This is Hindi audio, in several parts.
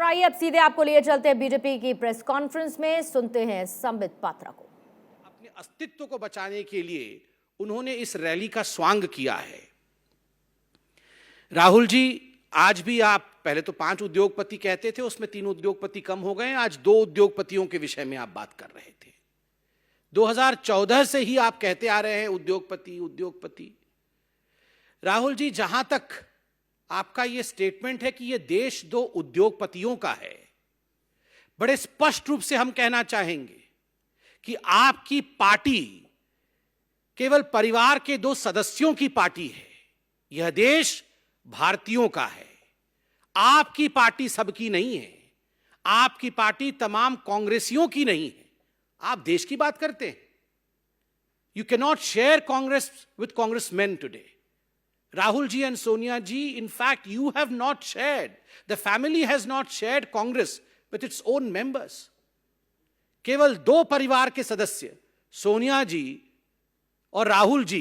आइए अब सीधे आपको लिए चलते हैं बीजेपी की प्रेस कॉन्फ्रेंस में, सुनते हैं संबित पात्रा को। अपने अस्तित्व को बचाने के लिए उन्होंने इस रैली का स्वांग किया है। राहुल जी, आज भी आप पहले तो 5 उद्योगपति कहते थे, उसमें 3 उद्योगपति कम हो गए, आज 2 उद्योगपतियों के विषय में आप बात कर रहे थे। 2014 से ही आप कहते आ रहे हैं उद्योगपति उद्योगपति। राहुल जी, जहां तक आपका यह स्टेटमेंट है कि यह देश 2 उद्योगपतियों का है, बड़े स्पष्ट रूप से हम कहना चाहेंगे कि आपकी पार्टी केवल परिवार के 2 सदस्यों की पार्टी है। यह देश भारतीयों का है। आपकी पार्टी सबकी नहीं है। आपकी पार्टी तमाम कांग्रेसियों की नहीं है। आप देश की बात करते हैं। You can not share Congress with congressman today. Rahul ji and Sonia ji, in fact, you have not shared, the family has not shared Congress with its own members. केवल 2 परिवार के सदस्य सोनिया जी और राहुल जी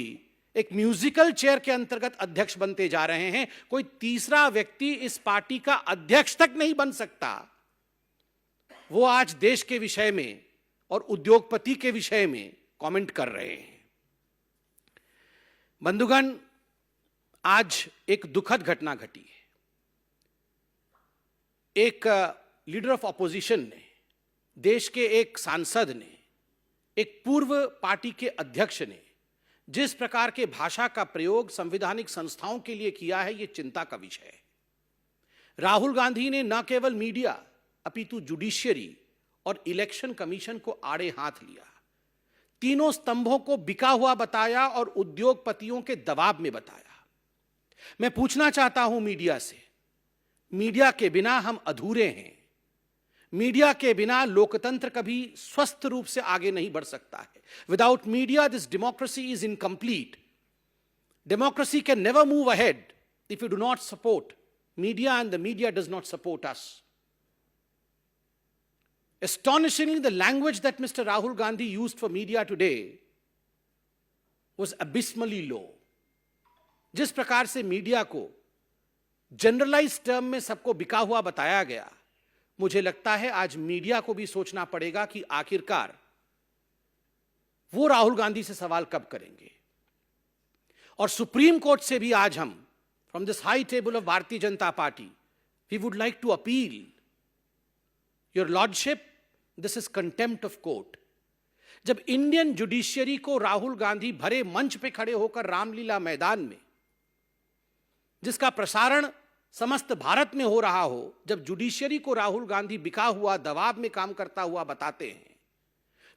एक म्यूजिकल चेयर के अंतर्गत अध्यक्ष बनते जा रहे हैं। कोई तीसरा व्यक्ति इस पार्टी का अध्यक्ष तक नहीं बन सकता। वो आज देश के विषय में और उद्योगपति के विषय में कमेंट कर रहे हैं। बंधुगण, आज एक दुखद घटना घटी है। एक लीडर ऑफ ऑपोजिशन ने, देश के एक सांसद ने, एक पूर्व पार्टी के अध्यक्ष ने जिस प्रकार के भाषा का प्रयोग संवैधानिक संस्थाओं के लिए किया है, यह चिंता का विषय है। राहुल गांधी ने न केवल मीडिया अपितु जुडिशियरी और इलेक्शन कमीशन को आड़े हाथ लिया, तीनों स्तंभों को बिका हुआ बताया और उद्योगपतियों के दबाव में बताया। मैं पूछना चाहता हूं मीडिया से, मीडिया के बिना हम अधूरे हैं। मीडिया के बिना लोकतंत्र कभी स्वस्थ रूप से आगे नहीं बढ़ सकता है। Without media this democracy is incomplete. Democracy can never move ahead if you do not support media and the media does not support us. Astonishingly, the language that Mr. Rahul Gandhi used for media today was abysmally low. जिस प्रकार से मीडिया को जनरलाइज टर्म में सबको बिका हुआ बताया गया, मुझे लगता है आज मीडिया को भी सोचना पड़ेगा कि आखिरकार वो राहुल गांधी से सवाल कब करेंगे। और सुप्रीम कोर्ट से भी आज हम from this high table of Bharatiya Janata Party we would like to appeal, your lordship, this is contempt of court. जब इंडियन जुडिशियरी को राहुल गांधी भरे मंच पे खड़े होकर रामलीला मैदान में, जिसका प्रसारण समस्त भारत में हो रहा हो, जब जुडिशियरी को राहुल गांधी बिका हुआ, दबाव में काम करता हुआ बताते हैं,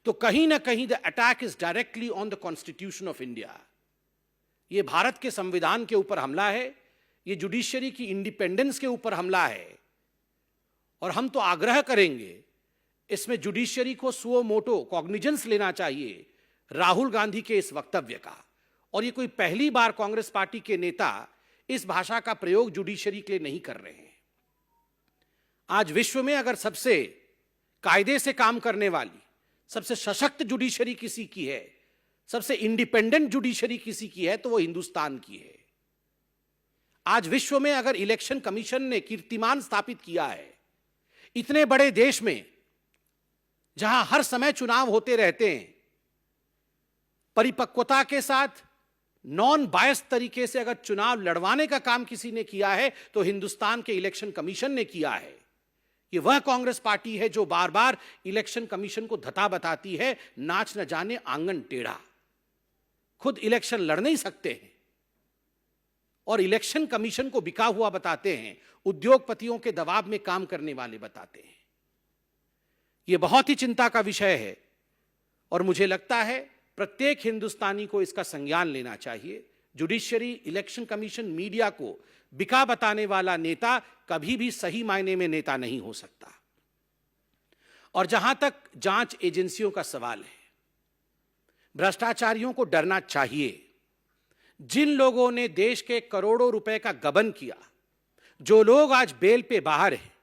तो कहीं ना कहीं the attack is directly on the constitution of India. यह भारत के संविधान के ऊपर हमला है, यह जुडिशियरी की इंडिपेंडेंस के ऊपर हमला है। और हम तो आग्रह करेंगे, इसमें जुडिशियरी को सुओ मोटो कॉग्निजेंस लेना चाहिए राहुल गांधी के इस वक्तव्य का। और ये कोई पहली बार कांग्रेस पार्टी के नेता इस भाषा का प्रयोग जुडिशियरी के लिए नहीं कर रहे हैं। आज विश्व में अगर सबसे कायदे से काम करने वाली, सबसे सशक्त जुडिशियरी किसी की है, सबसे इंडिपेंडेंट जुडिशियरी किसी की है, तो वो हिंदुस्तान की है। आज विश्व में अगर इलेक्शन कमीशन ने कीर्तिमान स्थापित किया है, इतने बड़े देश में जहां हर समय चुनाव होते रहते हैं, परिपक्वता के साथ नॉन बायस तरीके से अगर चुनाव लड़वाने का काम किसी ने किया है, तो हिंदुस्तान के इलेक्शन कमीशन ने किया है। ये वह कांग्रेस पार्टी है जो बार बार इलेक्शन कमीशन को धता बताती है, नाच न जाने आंगन टेढ़ा। खुद इलेक्शन लड़ नहीं सकते हैं और इलेक्शन कमीशन को बिका हुआ बताते हैं, उद्योगपतियों के दबाव में काम करने वाले बताते हैं। यह बहुत ही चिंता का विषय है और मुझे लगता है प्रत्येक हिंदुस्तानी को इसका संज्ञान लेना चाहिए। जुडिशियरी, इलेक्शन कमीशन, मीडिया को बिका बताने वाला नेता कभी भी सही मायने में नेता नहीं हो सकता। और जहां तक जांच एजेंसियों का सवाल है, भ्रष्टाचारियों को डरना चाहिए। जिन लोगों ने देश के करोड़ों रुपए का गबन किया, जो लोग आज बेल पे बाहर हैं,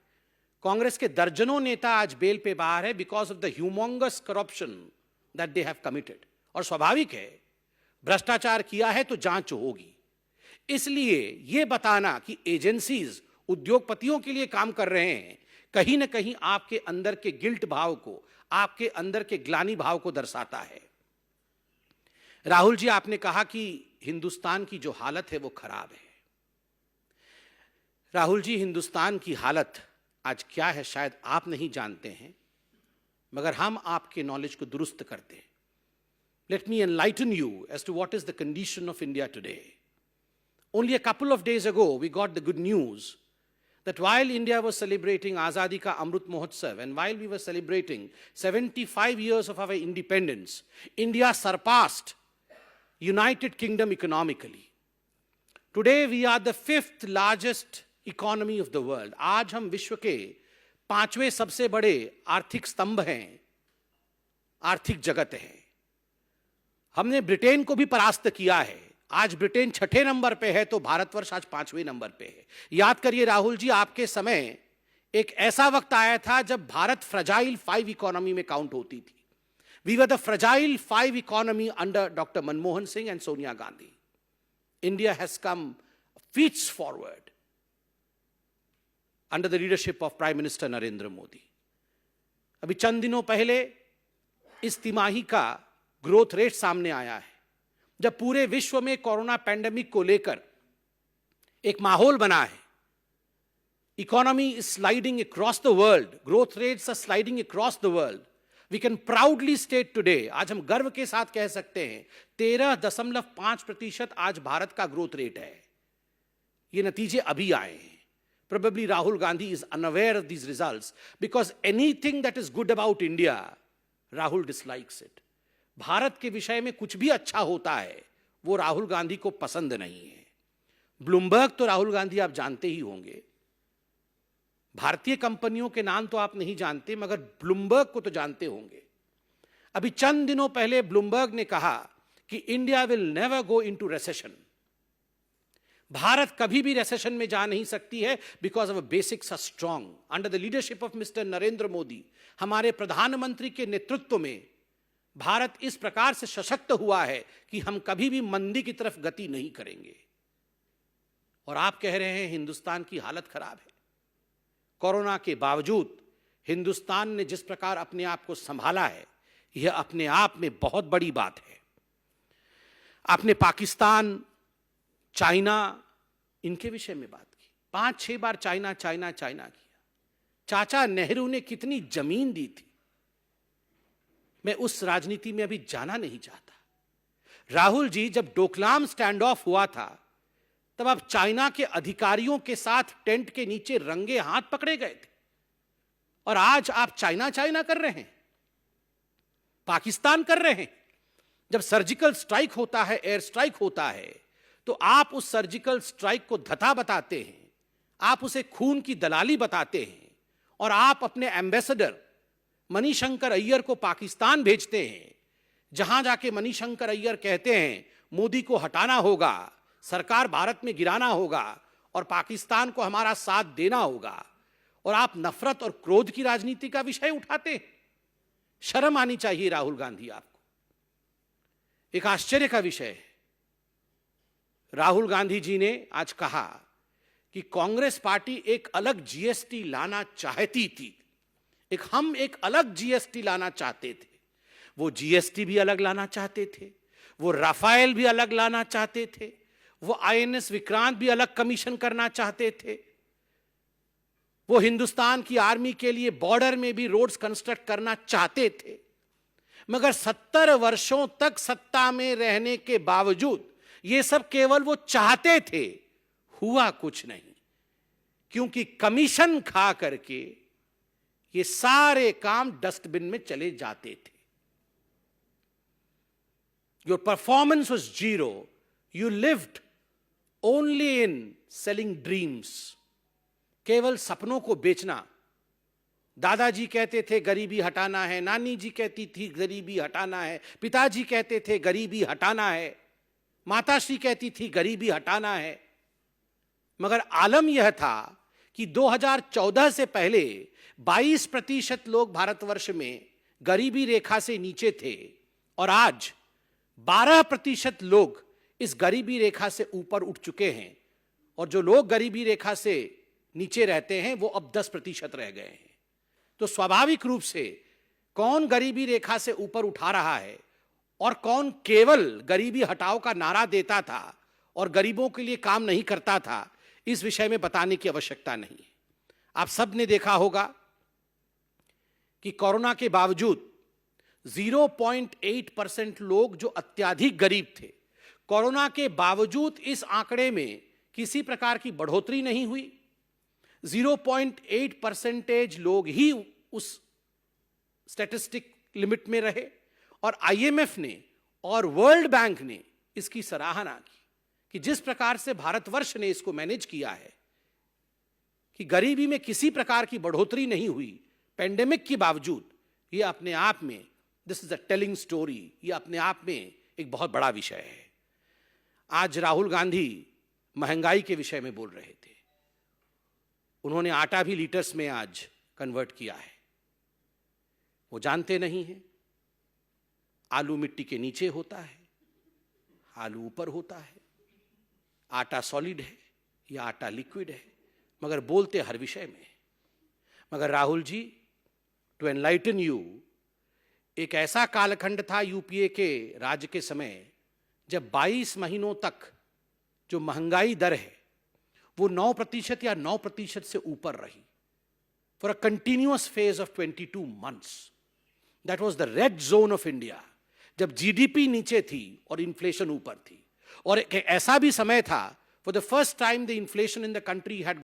कांग्रेस के दर्जनों नेता आज बेल पे बाहर है because of the humongous corruption that they have committed. और स्वाभाविक है, भ्रष्टाचार किया है तो जांच होगी। इसलिए यह बताना कि एजेंसीज उद्योगपतियों के लिए काम कर रहे हैं, कहीं ना कहीं आपके अंदर के गिल्ट भाव को, आपके अंदर के ग्लानि भाव को दर्शाता है। राहुल जी, आपने कहा कि हिंदुस्तान की जो हालत है वो खराब है। राहुल जी, हिंदुस्तान की हालत आज क्या है शायद आप नहीं जानते हैं, मगर हम आपके नॉलेज को दुरुस्त करते हैं। Let me enlighten you as to what is the condition of India today. Only a couple of days ago, we got the good news that while India was celebrating Azadi Ka Amrit Mahotsav and while we were celebrating 75 years of our independence, India surpassed United Kingdom economically. Today, we are the 5th largest economy of the world. आज हम विश्व के 5वें सबसे बड़े आर्थिक स्तंभ हैं, आर्थिक जगत है। हमने ब्रिटेन को भी परास्त किया है। आज ब्रिटेन 6ठे नंबर पे है तो भारतवर्ष आज 5वें नंबर पे है। याद करिए राहुल जी, आपके समय एक ऐसा वक्त आया था जब भारत फ्रजाइल 5 इकोनॉमी में काउंट होती थी। We were the fragile 5 economy under doctor Manmohan Singh and Sonia Gandhi. India has come feets forward under the leadership of prime minister Narendra Modi. अभी चंद दिनों पहले इस तिमाही का ग्रोथ रेट सामने आया है, जब पूरे विश्व में कोरोना पैंडेमिक को लेकर एक माहौल बना है। Economy is sliding across the world, growth rates are sliding across the world. We can proudly state today, आज हम गर्व के साथ कह सकते हैं 13.5% आज भारत का ग्रोथ रेट है। ये नतीजे अभी आए हैं। Probably Rahul Gandhi is unaware of these results because anything that is good about India, Rahul dislikes it. Bharat के विषय में कुछ भी अच्छा होता है वो राहुल गांधी को पसंद नहीं है। ब्लूमबर्ग तो राहुल गांधी आप जानते ही होंगे। भारतीय कंपनियों के नाम तो आप नहीं जानते, मगर ब्लूमबर्ग को तो जानते होंगे। अभी चंद दिनों पहले ब्लूमबर्ग ने कहा कि India will never go into recession. Bharat कभी भी रिसेशन में जा नहीं सकती है because of basics are strong. Under the leadership of mister Narendra Modi, हमारे प्रधानमंत्री के नेतृत्व में भारत इस प्रकार से सशक्त हुआ है कि हम कभी भी मंदी की तरफ गति नहीं करेंगे। और आप कह रहे हैं हिंदुस्तान की हालत खराब है। कोरोना के बावजूद हिंदुस्तान ने जिस प्रकार अपने आप को संभाला है, यह अपने आप में बहुत बड़ी बात है। आपने पाकिस्तान, चाइना, इनके विषय में बात की। 5-6 बार चाइना चाइना चाइना किया। चाचा नेहरू ने कितनी जमीन दी थी, मैं उस राजनीति में अभी जाना नहीं चाहता। राहुल जी, जब डोकलाम स्टैंड ऑफ हुआ था तब आप चाइना के अधिकारियों के साथ टेंट के नीचे रंगे हाथ पकड़े गए थे, और आज आप चाइना चाइना कर रहे हैं, पाकिस्तान कर रहे हैं। जब सर्जिकल स्ट्राइक होता है, एयर स्ट्राइक होता है, तो आप उस सर्जिकल स्ट्राइक को धता बताते हैं, आप उसे खून की दलाली बताते हैं, और आप अपने एम्बेसडर मणिशंकर अय्यर को पाकिस्तान भेजते हैं, जहां जाके मणिशंकर अय्यर कहते हैं मोदी को हटाना होगा, सरकार भारत में गिराना होगा और पाकिस्तान को हमारा साथ देना होगा, और आप नफरत और क्रोध की राजनीति का विषय उठाते हैं। शर्म आनी चाहिए राहुल गांधी आपको। एक आश्चर्य का विषय है, राहुल गांधी जी ने आज कहा कि कांग्रेस पार्टी एक अलग जीएसटी लाना चाहती थी। हम एक अलग जीएसटी लाना चाहते थे। वो जीएसटी भी अलग लाना चाहते थे, वो राफेल भी अलग लाना चाहते थे, वो आईएनएस विक्रांत भी अलग कमीशन करना चाहते थे, वो हिंदुस्तान की आर्मी के लिए बॉर्डर में भी रोड्स कंस्ट्रक्ट करना चाहते थे। मगर 70 वर्षों तक सत्ता में रहने के बावजूद ये सब केवल वो चाहते थे, हुआ कुछ नहीं, क्योंकि कमीशन खा करके ये सारे काम डस्टबिन में चले जाते थे। Your performance was zero, you lived only in selling dreams, केवल सपनों को बेचना। दादाजी कहते थे गरीबी हटाना है, नानी जी कहती थी गरीबी हटाना है, पिताजी कहते थे गरीबी हटाना है, माताश्री कहती थी गरीबी हटाना है। मगर आलम यह था कि 2014 से पहले 22% लोग भारतवर्ष में गरीबी रेखा से नीचे थे, और आज 12% लोग इस गरीबी रेखा से ऊपर उठ चुके हैं। और जो लोग गरीबी रेखा से नीचे रहते हैं वो अब 10% रह गए हैं। तो स्वाभाविक रूप से कौन गरीबी रेखा से ऊपर उठा रहा है और कौन केवल गरीबी हटाओ का नारा देता था और गरीबों के लिए काम नहीं करता था, इस विषय में बताने की आवश्यकता नहीं है। आप सब ने देखा होगा कि कोरोना के बावजूद 0.8% लोग जो अत्यधिक गरीब थे, कोरोना के बावजूद इस आंकड़े में किसी प्रकार की बढ़ोतरी नहीं हुई। 0.8% लोग ही उस स्टैटिस्टिक लिमिट में रहे और आईएमएफ ने और वर्ल्ड बैंक ने इसकी सराहना की कि जिस प्रकार से भारतवर्ष ने इसको मैनेज किया है कि गरीबी में किसी प्रकार की बढ़ोतरी नहीं हुई पेंडेमिक के बावजूद, ये अपने आप में this is a telling story, ये अपने आप में एक बहुत बड़ा विषय है। आज राहुल गांधी महंगाई के विषय में बोल रहे थे। उन्होंने आटा भी लीटर्स में आज कन्वर्ट किया है। वो जानते नहीं हैं आलू मिट्टी के नीचे होता है, आलू ऊपर होता है, आटा सॉलिड है या आटा लिक्विड है, मगर बोलते हर विषय में। मगर Rahul ji, to enlighten you, एक ऐसा कालखंड था यूपीए के राज्य के समय जब 22 महीनों तक जो महंगाई दर है वो 9% या 9% से ऊपर रही for a continuous phase of 22 months। That was the red zone of India, जब जीडीपी नीचे थी और इन्फ्लेशन ऊपर थी। और एक ऐसा भी समय था for the first time the inflation in the country had